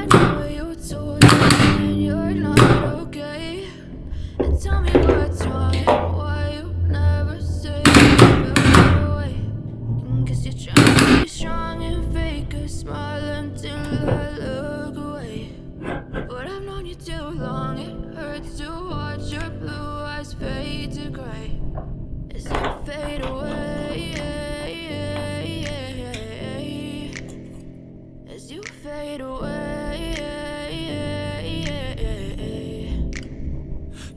know you told me you're not okay. And tell me what's wrong and why you never say you feel away. Guess you're trying to stay strong and fake a smile until I look away. But I've known you too long, it hurts to watch your blue eyes fade to gray as you fade away, as you fade away.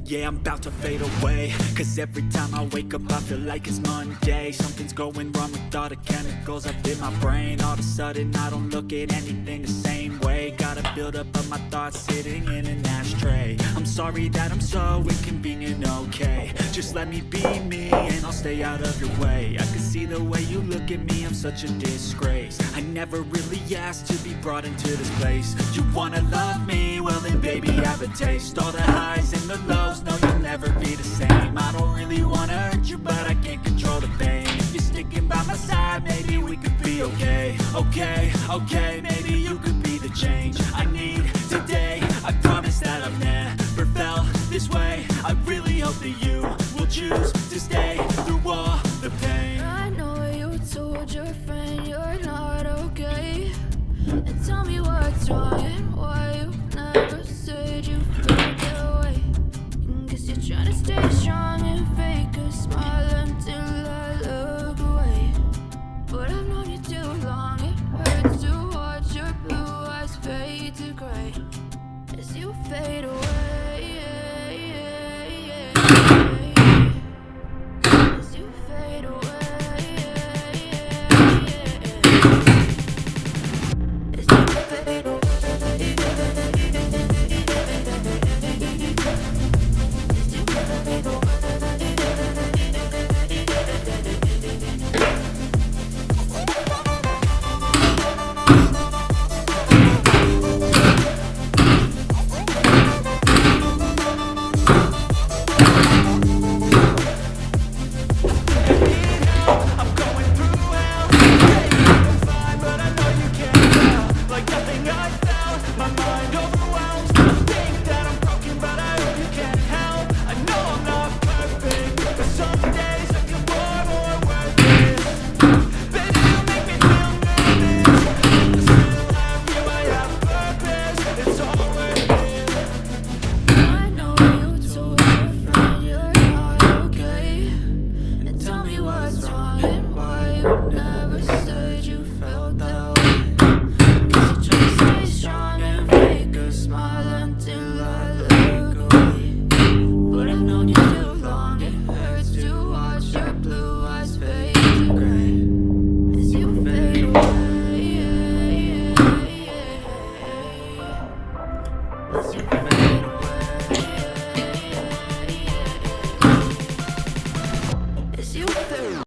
Yeah, I'm about to fade away, cause every time I wake up I feel like it's Monday. Something's going wrong with all the chemicals up in my brain. All of a sudden I don't look at anything the same way. Got a buildup of my thoughts sitting in an ashtray. I'm sorry that I'm so inconvenient, okay. Just let me be me and I'll stay out of your way. I can see the way you look at me, I'm such a disgrace. I never really asked to be brought into this place. You wanna love me? Well then baby have a taste. All the highs and the lows, no you'll never be the same. I don't really wanna hurt you but I can't control the pain. If you're sticking by my side, maybe we could be okay. Okay, maybe you could be the change I need today. I promise that I've never felt this way. I really hope that you will choose to stay through all the pain. I know you told your friend you're not okay. And tell me what's wrong and why you never said you felt that way. Guess you're trying to stay strong and fake a smile until I look away. But I've known you too long, it hurts to watch your blue eyes fade to gray as you fade away.